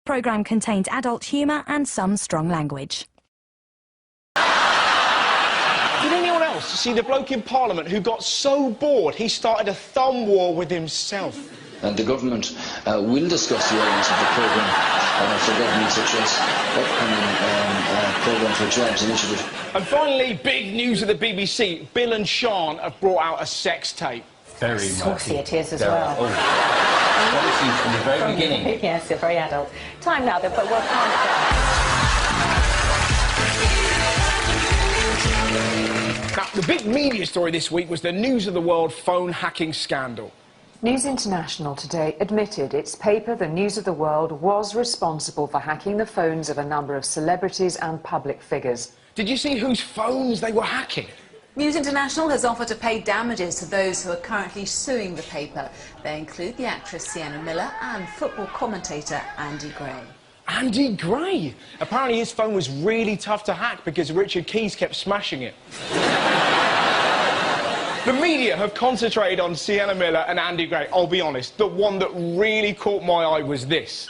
Programme contains adult humour and some strong language. Did anyone else see the bloke in Parliament who got so bored he started a thumb war with himself? And the government will discuss the elements of the programme for government, such as upcoming programme for jobs initiative. And finally, big news at the BBC. Bill and Sean have brought out a sex tape. Very saucy it is as well. Oh. From the very beginning. Yes, you're very adult. Time now, then, but we'll calm down. Now, the big media story this week was the News of the World phone hacking scandal. News International today admitted its paper, The News of the World, was responsible for hacking the phones of a number of celebrities and public figures. Did you see whose phones they were hacking? News International has offered to pay damages to those who are currently suing the paper. They include the actress Sienna Miller and football commentator Andy Gray. Andy Gray? Apparently his phone was really tough to hack because Richard Keys kept smashing it. The media have concentrated on Sienna Miller and Andy Gray. I'll be honest, the one that really caught my eye was this.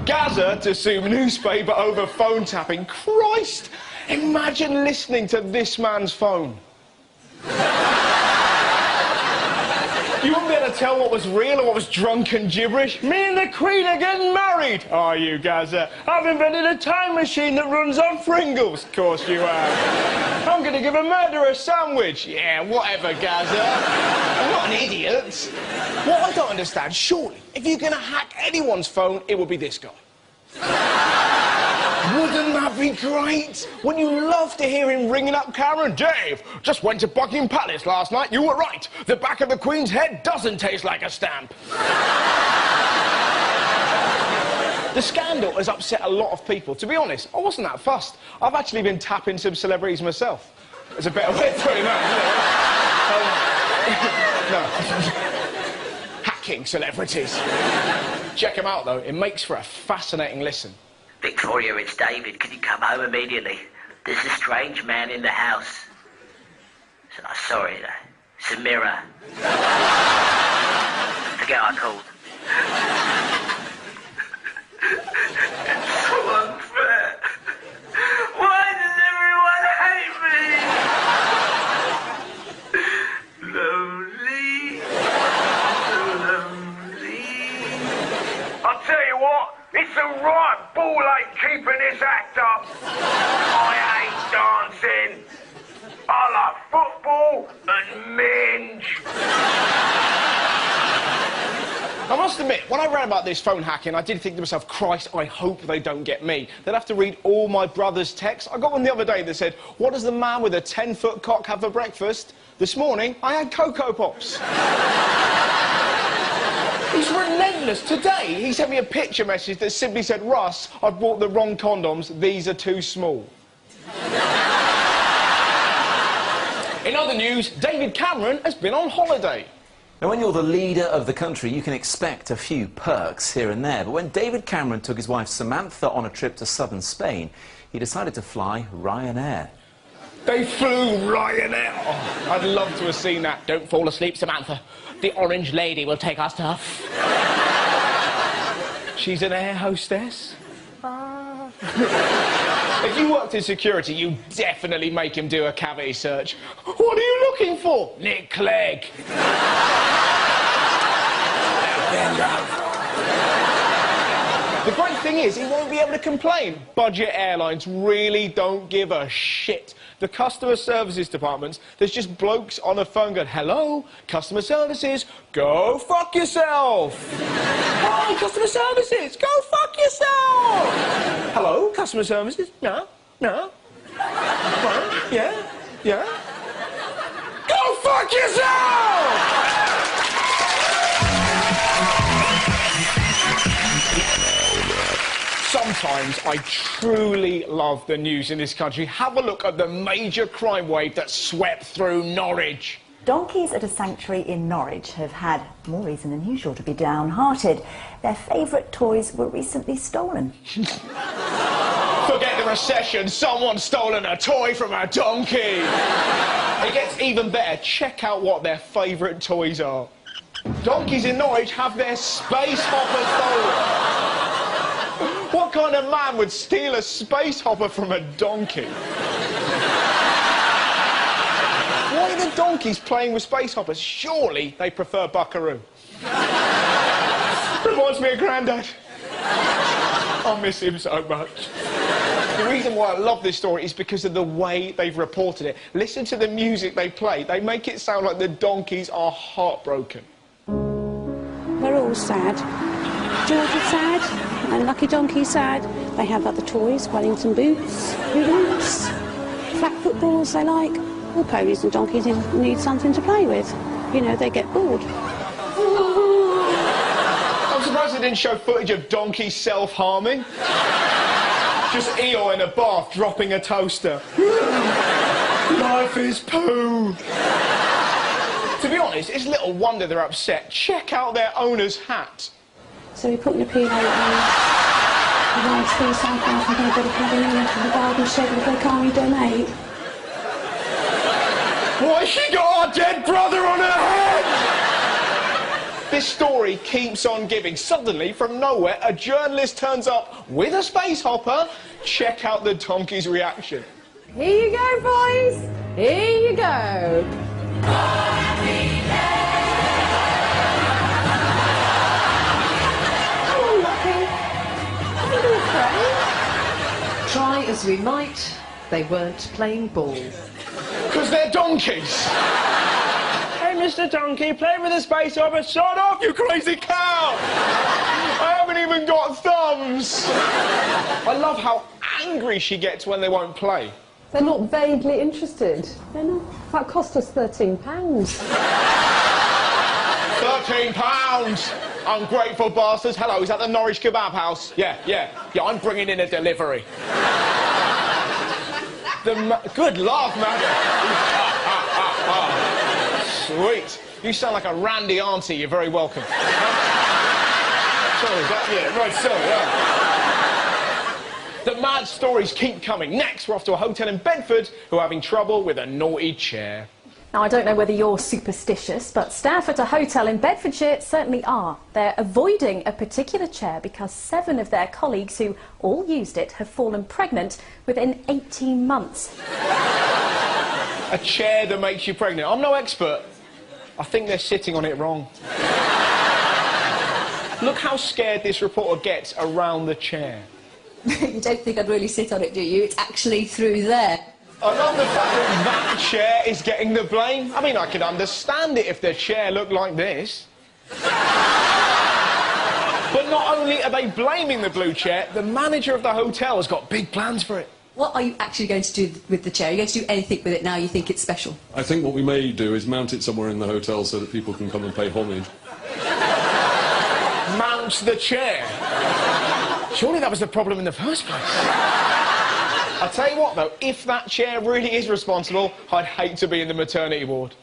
Gaza to sue newspaper over phone tapping. Christ! Imagine listening to this man's phone. You wouldn't be able to tell what was real or what was drunken gibberish. Me and the Queen are getting married. Are you, Gaza? I've invented a time machine that runs on Pringles. Of course you have. I'm going to give a murderer a sandwich. Yeah, whatever, Gaza. I'm not an idiot. What I don't understand, surely, if you're going to hack anyone's phone, it would be this guy. Wouldn't that be great? Wouldn't you love to hear him ringing up Cameron? Dave, just went to Buckingham Palace last night. You were right. The back of the Queen's head doesn't taste like a stamp. The scandal has upset a lot of people. To be honest, I wasn't that fussed. I've actually been tapping some celebrities myself. There's a better way of putting that, no. Hacking celebrities. Check them out, though. It makes for a fascinating listen. Victoria, it's David. Can you come home immediately? There's a strange man in the house. Sorry, it's a mirror. Forget I called. It's so unfair. Why does everyone hate me? Lonely. So lonely. I'll tell you what. It's a right ball ache keeping this act up. I hate dancing. I like football and minge. I must admit, when I read about this phone hacking, I did think to myself, Christ, I hope they don't get me. They'd have to read all my brother's texts. I got one the other day that said, what does the man with a 10-foot cock have for breakfast? This morning, I had Cocoa Pops. He's relentless. Today, he sent me a picture message that simply said, Russ, I've bought the wrong condoms. These are too small. In other news, David Cameron has been on holiday. Now, when you're the leader of the country, you can expect a few perks here and there. But when David Cameron took his wife Samantha on a trip to southern Spain, he decided to fly Ryanair. They flew Ryanair. Oh, I'd love to have seen that. Don't fall asleep, Samantha. The orange lady will take our stuff. She's an air hostess. If you worked in security, you definitely make him do a cavity search. What are you looking for? Nick Clegg. The great thing is, he won't be able to complain. Budget airlines really don't give a shit. The customer services departments, there's just blokes on the phone going, hello, customer services, go fuck yourself. Hi, customer services, go fuck yourself. Hello, customer services, no. Yeah. Go fuck yourself! Sometimes I truly love the news in this country. Have a look at the major crime wave that swept through Norwich. Donkeys at a sanctuary in Norwich have had more reason than usual to be downhearted. Their favourite toys were recently stolen. Forget the recession, someone's stolen a toy from a donkey. It gets even better. Check out what their favourite toys are. Donkeys in Norwich have their space hopper stolen. What kind of man would steal a space hopper from a donkey? Why are the donkeys playing with space hoppers? Surely they prefer Buckaroo. Reminds me of Grandad. I miss him so much. The reason why I love this story is because of the way they've reported it. Listen to the music they play. They make it sound like the donkeys are heartbroken. We're all sad. George is sad, and Lucky Donkey's sad. They have other toys, Wellington boots, boots, flat footballs they like. All ponies and donkeys need something to play with. You know, they get bored. I'm surprised they didn't show footage of donkeys self-harming. Just Eeyore in a bath dropping a toaster. Life is poo. To be honest, it's little wonder they're upset. Check out their owner's hat. So we put in a P.A. the large 3,500 everybody having in into the garden shed if they can't donate. Why, she got our dead brother on her head! This story keeps on giving. Suddenly, from nowhere, a journalist turns up with a space hopper. Check out the donkey's reaction. Here you go, boys. Here you go. Oh, Lucky. Are you afraid? Try as we might, they weren't playing ball. Because they're donkeys. Hey, Mr. Donkey, play with the space hopper. Shut off, you crazy cow! I haven't even got thumbs. I love how angry she gets when they won't play. They're not vaguely interested. They're not. That cost us £13. £13! Ungrateful bastards. Hello, is that the Norwich Kebab House? Yeah, I'm bringing in a delivery. Good laugh, madam. Sweet. You sound like a randy auntie. You're very welcome. Sorry, right, sorry, The mad stories keep coming. Next, we're off to a hotel in Bedford who are having trouble with a naughty chair. Now, I don't know whether you're superstitious, but staff at a hotel in Bedfordshire certainly are. They're avoiding a particular chair because 7 of their colleagues who all used it have fallen pregnant within 18 months. A chair that makes you pregnant. I'm no expert. I think they're sitting on it wrong. Look how scared this reporter gets around the chair. You don't think I'd really sit on it, do you? It's actually through there. I love the fact that that chair is getting the blame. I mean, I could understand it if the chair looked like this. But not only are they blaming the blue chair, the manager of the hotel has got big plans for it. What are you actually going to do with the chair? Are you going to do anything with it now you think it's special? I think what we may do is mount it somewhere in the hotel so that people can come and pay homage. Mount the chair? Surely that was the problem in the first place. I'll tell you what, though, if that chair really is responsible, I'd hate to be in the maternity ward.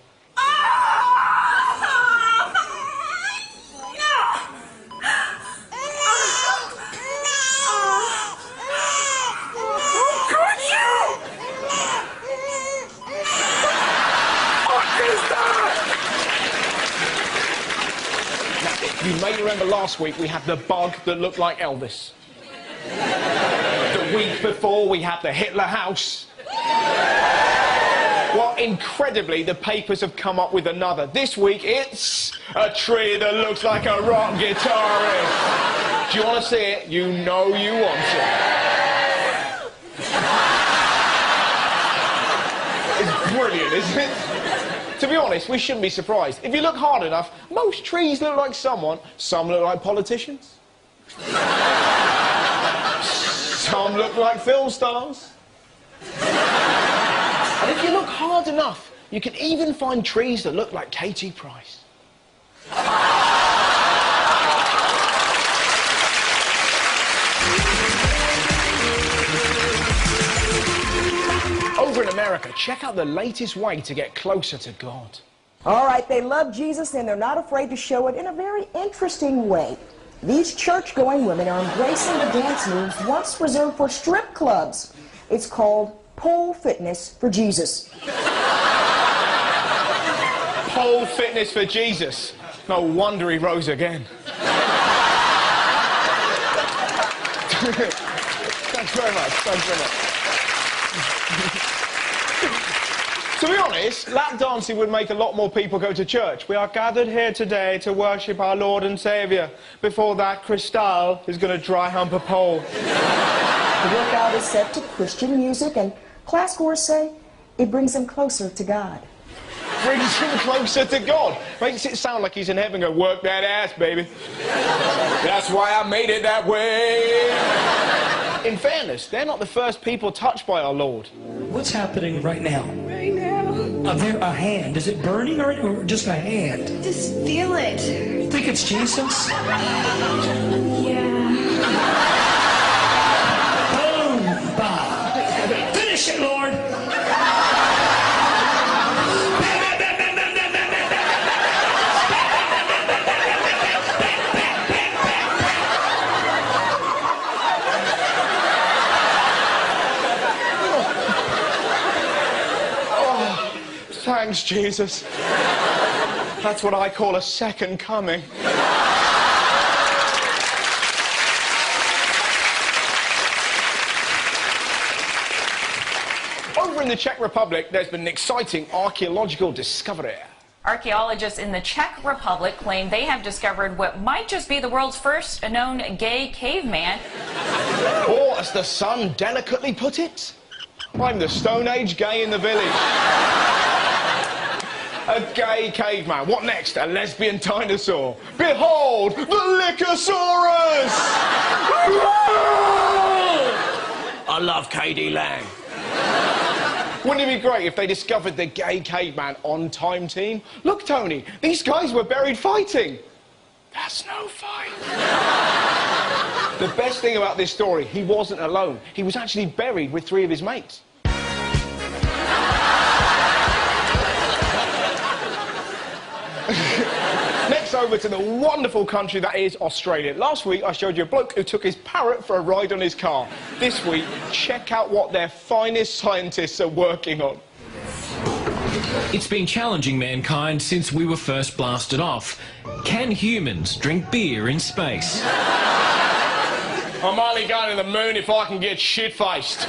You may remember last week we had the bug that looked like Elvis. The week before we had the Hitler house. Well, incredibly, the papers have come up with another. This week it's a tree that looks like a rock guitarist. Do you want to see it? You know you want it. It's brilliant, isn't it? To be honest, we shouldn't be surprised. If you look hard enough, most trees look like someone. Some look like politicians. Some look like film stars. And if you look hard enough, you can even find trees that look like Katie Price. Over in America, check out the latest way to get closer to God. All right, they love Jesus and they're not afraid to show it in a very interesting way. These church-going women are embracing the dance moves once reserved for strip clubs. It's called pole fitness for Jesus. Pole fitness for Jesus. No wonder he rose again. Thanks very much. Thanks very much. To be honest, lap dancing would make a lot more people go to church. We are gathered here today to worship our Lord and Saviour. Before that, Cristal is going to dry hump a pole. The workout is set to Christian music, and class scores say it brings him closer to God. Brings him closer to God. Makes it sound like he's in heaven. Go, work that ass, baby. That's why I made it that way. In fairness, they're not the first people touched by our Lord. What's happening right now? Right now? There a hand. Is it burning or just a hand? Just feel it. Think it's Jesus? Yeah. Boom! Bob. Finish it, Lord! Thanks, Jesus. That's what I call a second coming. Over in the Czech Republic, there's been an exciting archaeological discovery. Archaeologists in the Czech Republic claim they have discovered what might just be the world's first known gay caveman. Or, as the Sun delicately put it, I'm the Stone Age gay in the village. A gay caveman. What next? A lesbian dinosaur. Behold, the Lycosaurus! I love K.D. Lang. Wouldn't it be great if they discovered the gay caveman on Time Team? Look, Tony, these guys were buried fighting. That's no fight. The best thing about this story, he wasn't alone. He was actually buried with 3 of his mates. Next, over to the wonderful country that is Australia. Last week, I showed you a bloke who took his parrot for a ride on his car. This week, check out what their finest scientists are working on. It's been challenging mankind since we were first blasted off. Can humans drink beer in space? I'm only going to the moon if I can get shit-faced.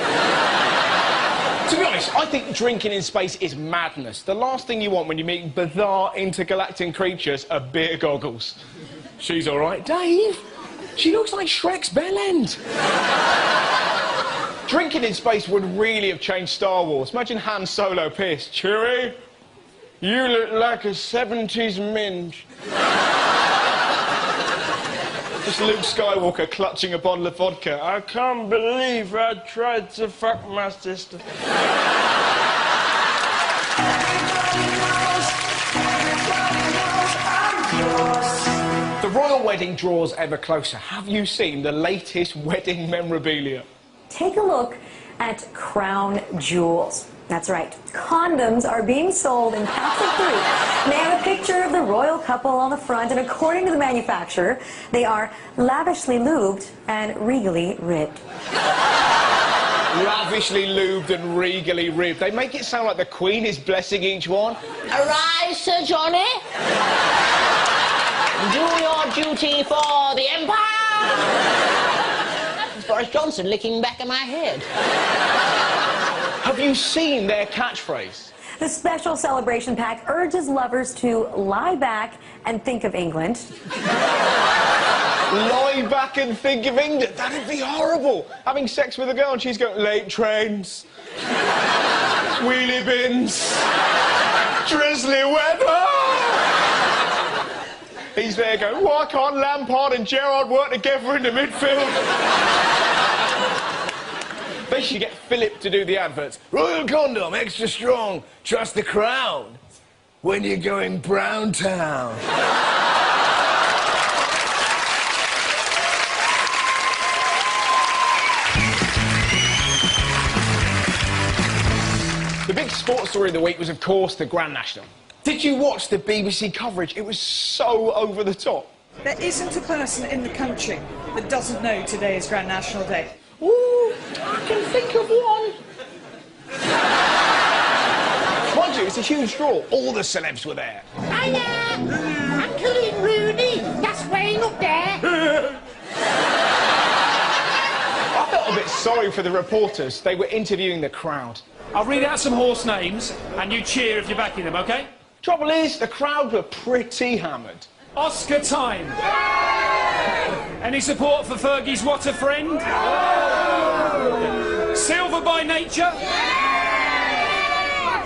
To be honest, I think drinking in space is madness. The last thing you want when you meet bizarre intergalactic creatures are beer goggles. She's all right. Dave, she looks like Shrek's bell end. Drinking in space would really have changed Star Wars. Imagine Han Solo pissed. Chewie, you look like a 70s minge. Just Luke Skywalker clutching a bottle of vodka. I can't believe I tried to fuck my sister. The royal wedding draws ever closer. Have you seen the latest wedding memorabilia? Take a look at crown jewels. That's right. Condoms are being sold in packs of 3. They have a picture of the royal couple on the front, and according to the manufacturer, they are lavishly lubed and regally ribbed. Lavishly lubed and regally ribbed. They make it sound like the Queen is blessing each one. Arise, Sir Johnny. Do your duty for the Empire. It's Boris Johnson licking back of my head. Have you seen their catchphrase? The special celebration pack urges lovers to lie back and think of England. Lie back and think of England? That'd be horrible. Having sex with a girl and she's going, late trains, wheelie bins, drizzly weather. He's there going, why can't Lampard and Gerrard work together in the midfield? They should get Philip to do the adverts. Royal condom, extra strong. Trust the crown when you're going Brown Town. The big sports story of the week was, of course, the Grand National. Did you watch the BBC coverage? It was so over the top. There isn't a person in the country that doesn't know today is Grand National Day. Ooh, I can think of one. Mind you, it's a huge draw. All the celebs were there. Hiya! Uncle and Rooney, that's Wayne up there. a bit sorry for the reporters. They were interviewing the crowd. I'll read out some horse names, and you cheer if you're backing them, OK? Trouble is, the crowd were pretty hammered. Oscar time. Any support for Fergie's What a Friend? Silver by Nature?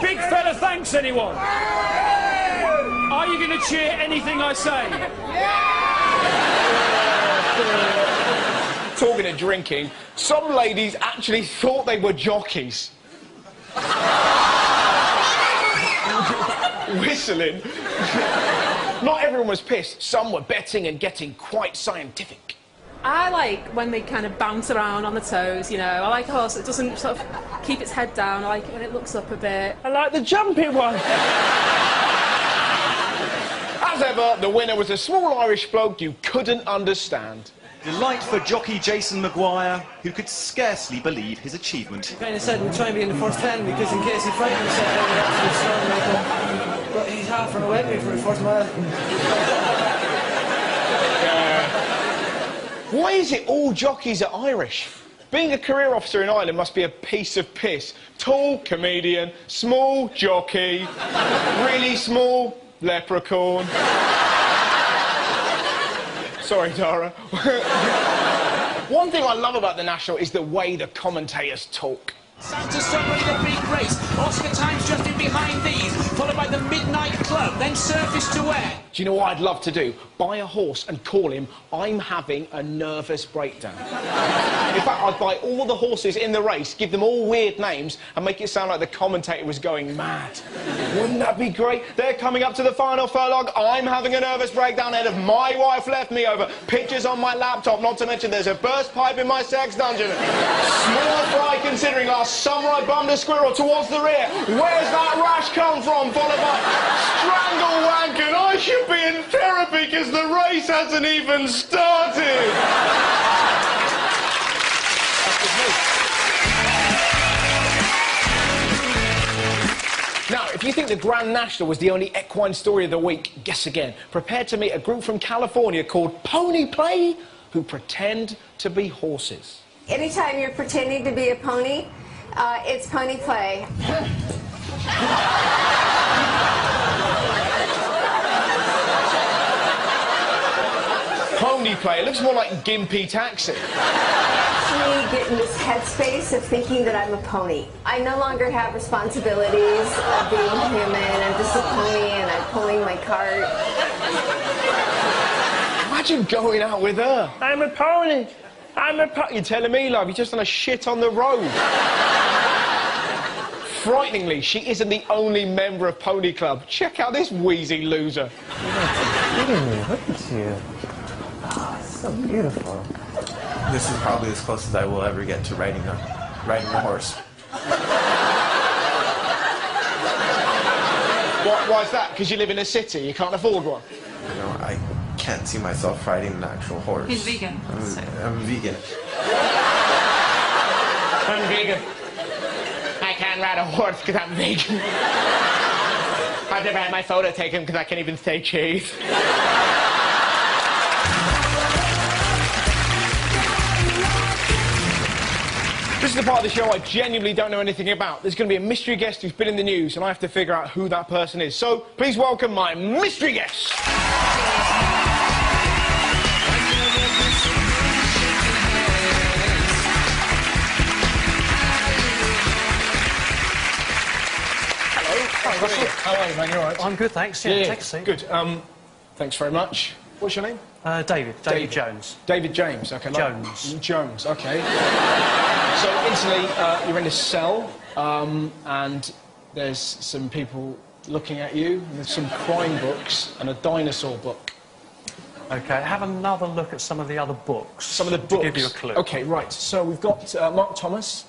Big fella thanks, anyone? Are you going to cheer anything I say? Talking of drinking, some ladies actually thought they were jockeys. Whistling. Not everyone was pissed. Some were betting and getting quite scientific. I like when they kind of bounce around on the toes, you know. I like a horse that doesn't sort of keep its head down. I like it when it looks up a bit. I like the jumpy one. As ever, the winner was a small Irish bloke you couldn't understand. Delight for jockey Jason Maguire, who could scarcely believe his achievement. Kind of said we'll try and be in the first 10 because in case he frightened himself, then we'd have to start making. But he's half run away with me for the first mile. Why is it all jockeys are Irish? Being a career officer in Ireland must be a piece of piss. Tall comedian, small jockey, really small leprechaun. Sorry, Tara. One thing I love about the National is the way the commentators talk. Santa's suddenly the big race. Oscar time's just in behind these, followed by the Midnight Club, then Surface to Air. Do you know what I'd love to do? Buy a horse and call him I'm having a nervous breakdown. In fact, I'd buy all the horses in the race, give them all weird names, and make it sound like the commentator was going mad. Wouldn't that be great? They're coming up to the final furlong. I'm having a nervous breakdown ahead of my wife left me over. Pictures on my laptop, not to mention there's a burst pipe in my sex dungeon. Small fry considering last summer I bummed a squirrel towards the rear. Where's that rash come from? Followed by strangle wank, and I should be in therapy because the race hasn't even started. Now, if you think the Grand National was the only equine story of the week, guess again. Prepare to meet a group from California called Pony Play who pretend to be horses. Anytime you're pretending to be a pony, it's pony play. Pony play, it looks more like Gimpy Taxi. I get in this headspace of thinking that I'm a pony. I no longer have responsibilities of being human. I'm just a pony and I'm pulling my cart. Imagine going out with her. I'm a pony. I'm a pony. You're telling me, love, you've just done a shit on the road. Frighteningly, she isn't the only member of Pony Club. Check out this wheezy loser. Look at you. Oh, it's so beautiful. This is probably as close as I will ever get to riding a horse. Why is that? Because you live in a city, you can't afford one? You know, I can't see myself riding an actual horse. He's vegan. I'm vegan. I'm vegan. I can't ride a horse because I'm vegan. I've never had my photo taken because I can't even say cheese. This is the part of the show I genuinely don't know anything about. There's going to be a mystery guest who's been in the news, and I have to figure out who that person is. So, please welcome my mystery guest. Hi, Russell. How are you, man? You all right? I'm good, thanks. Yeah, take a seat. Good. Thanks very much. What's your name? David Jones. David James, OK. Jones. Jones, OK. So, instantly, you're in a cell, and there's some people looking at you, and there's some crime books and a dinosaur book. OK, have another look at some of the other books. Some of the books? To give you a clue. OK, right. So, we've got Mark Thomas.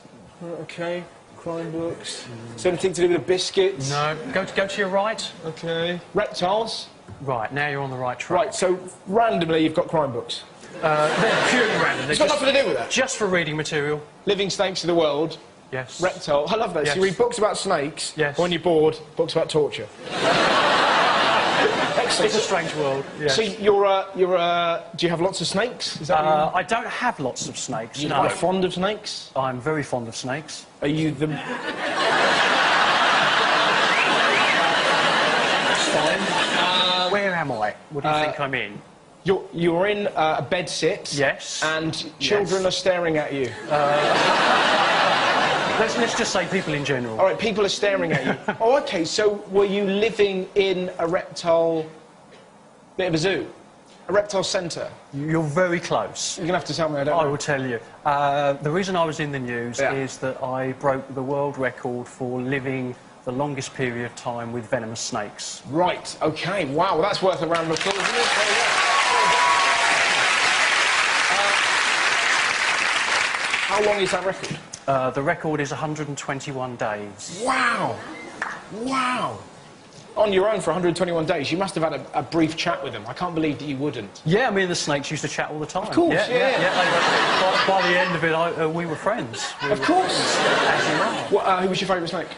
OK. Crime books. Is there anything to do with the biscuits? No. Go to your right. OK. Reptiles? Right, now you're on the right track. Right, so randomly you've got crime books? They're purely random. It's got nothing to do with that? Just for reading material. Living snakes of the world? Yes. Reptile? I love that. Yes. So you read books about snakes? Yes. Or when you're bored, books about torture? Excellent. It's a strange world. Yes. So do you have lots of snakes? Is that what I don't have lots of snakes. you're No. quite fond of snakes? I'm very fond of snakes. Are you the... Where am I? What do you think I'm in? You're in a bed sit. Yes. And children are staring at you. Let's just say people in general. All right, people are staring at you. Oh, OK, so were you living in a reptile... bit of a zoo? A reptile centre? You're very close. You're going to have to tell me, I don't know. I will tell you. The reason I was in the news is that I broke the world record for living the longest period of time with venomous snakes. Right, OK. Wow, well, that's worth a round of applause, isn't it? There you go. How long is that record? The record is 121 days. Wow! Wow! On your own for 121 days, you must have had a brief chat with them. I can't believe that you wouldn't. Yeah, I mean, the snakes used to chat all the time. Of course, By the end of it, we were friends. Of course! As you are. Who was your favourite snake?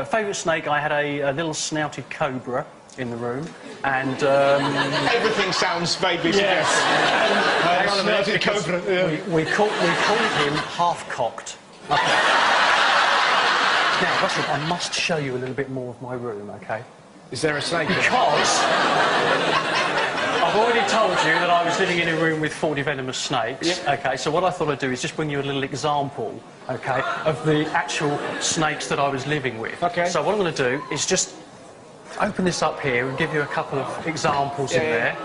Favourite snake, I had a little snouted cobra in the room, and... Everything sounds vaguely suggestive. Hang on a minute, because cobra. We called him half-cocked. Okay. Now, Russell, I must show you a little bit more of my room, OK? Is there a snake? Because I've already told you that I was living in a room with 40 venomous snakes. Yeah. OK, so what I thought I'd do is just bring you a little example, OK, of the actual snakes that I was living with. OK. So what I'm going to do is just open this up here and give you a couple of examples in there.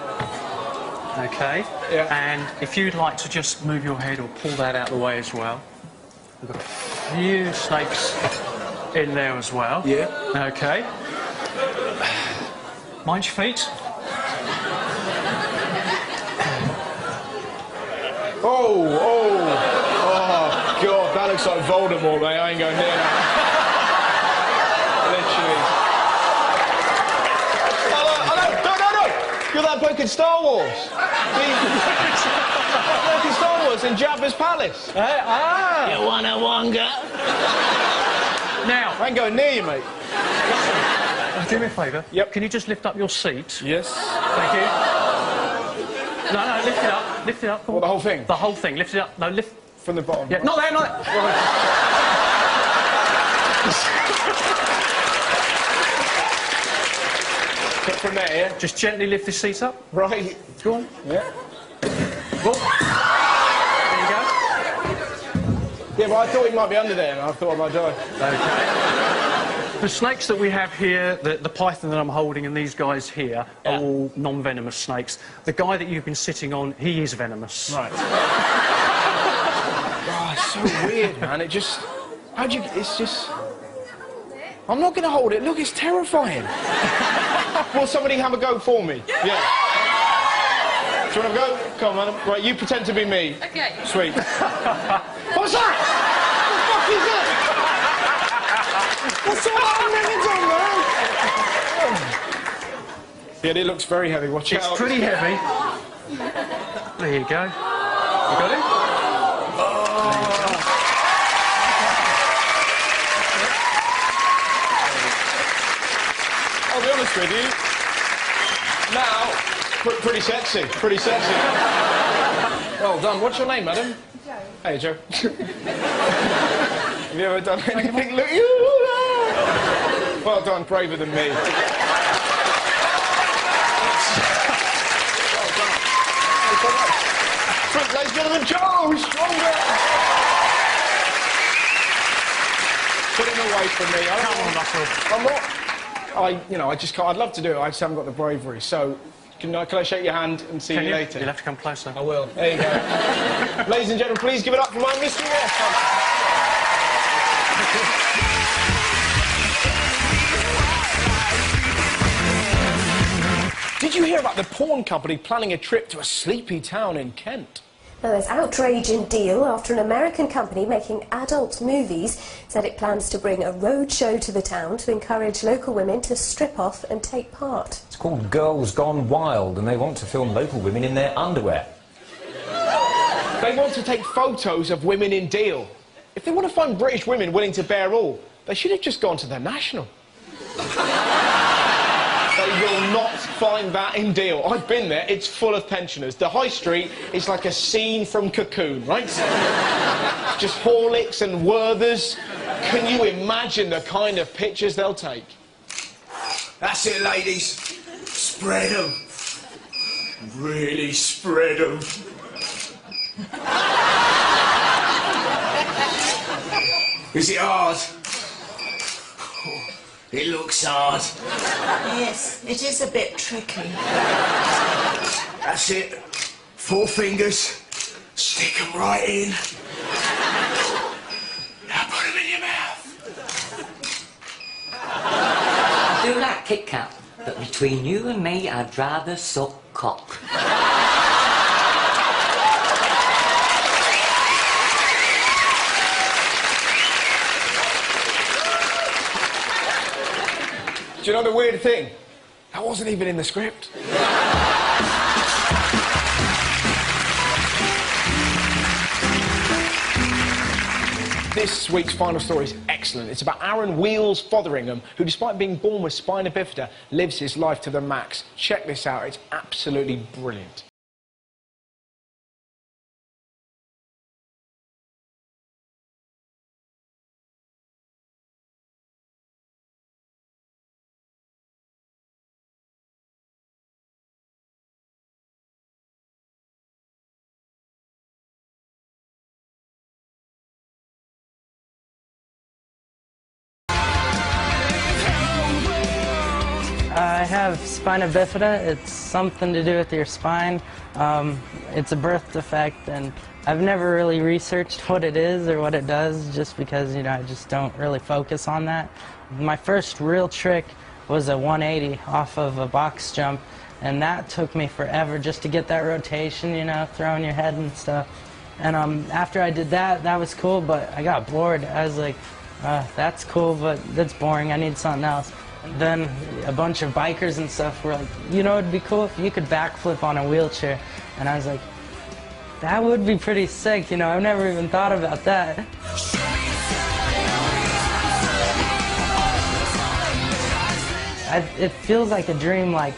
OK? Yeah. And if you'd like to just move your head or pull that out of the way as well. We've got a few snakes in there as well. Yeah. OK. Mind your feet. Oh, God, that looks like Voldemort, mate. I ain't going near that. Literally. No. You're that bloke in Star Wars. Bloke in Star Wars in Jabba's palace. You wanna wonga? Now, I ain't going near you, mate. do me a favour. Yep. Can you just lift up your seat? Yes. Thank you. No, lift it up. Lift it up. What, the whole thing? The whole thing. Lift it up. No, lift... From the bottom. Yeah, right? not there. From there, yeah? Just gently lift the seat up. Right. Go on. Yeah. Go on. There you go. Yeah, but I thought he might be under there, and I thought I might die. Okay. The snakes that we have here, the python that I'm holding and these guys here, are all non-venomous snakes. The guy that you've been sitting on, he is venomous. Right. Oh, it's so weird, man. It just... How'd you... It's just... I'm not going to hold it. Look, it's terrifying. Will somebody have a go for me? Yeah. Do you want to go? Come on, man. Right, you pretend to be me. Okay. Sweet. What's that? What the fuck is that? What's all that on? Yeah, it looks very heavy. Watch out. It's pretty heavy. There you go. You got it? I'll be honest with you. Now, pretty sexy. Pretty sexy. Well done. What's your name, madam? Joe. Hey, Joe. Have you ever done anything? Look, you. Well done. Braver than me. Well done. Thanks so much. Ladies and gentlemen, Joe, stronger. Put him away from me. Come on, Russell. I'm not. I just can't. I'd love to do it. I just haven't got the bravery. So, can I shake your hand and see you later? You'll have to come closer. I will. There you go. Ladies and gentlemen, please give it up for my mystery guest. Did you hear about the porn company planning a trip to a sleepy town in Kent? Now, there's outrage in Deal after an American company making adult movies said it plans to bring a road show to the town to encourage local women to strip off and take part. It's called Girls Gone Wild, and they want to film local women in their underwear. They want to take photos of women in Deal. If they want to find British women willing to bear all, they should have just gone to the National. They will not find that in Deal. I've been there. It's full of pensioners. The high street is like a scene from Cocoon, right? Just Horlicks and Werthers. Can you imagine the kind of pictures they'll take? That's it, ladies. Spread 'em. Really spread 'em. Is it hard? It looks hard. Yes, it is a bit tricky. That's it. 4 fingers. Stick 'em right in. Now put 'em in your mouth. I do like Kit Kat, but between you and me, I'd rather suck cock. Do you know the weird thing? That wasn't even in the script. This week's final story is excellent. It's about Aaron Wheels Fotheringham, who, despite being born with spina bifida, lives his life to the max. Check this out. It's absolutely brilliant. I have spina bifida. It's something to do with your spine. It's a birth defect, and I've never really researched what it is or what it does, just because, you know, I just don't really focus on that. My first real trick was a 180 off of a box jump, and that took me forever just to get that rotation, you know, throwing your head and stuff. And after I did that, that was cool, but I got bored. I was like, that's cool, but that's boring. I need something else. Then a bunch of bikers and stuff were like, you know, it'd be cool if you could backflip on a wheelchair. And I was like, that would be pretty sick, you know, I've never even thought about that. It feels like a dream. Like,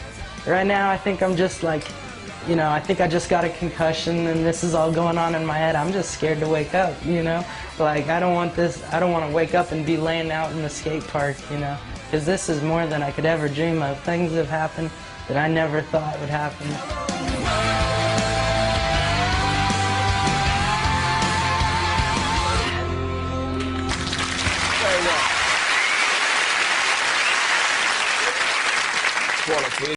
right now I think I'm just like, you know, I think I just got a concussion and this is all going on in my head. I'm just scared to wake up, you know? Like, I don't want to wake up and be laying out in the skate park, you know? Because this is more than I could ever dream of. Things have happened that I never thought would happen. Quality.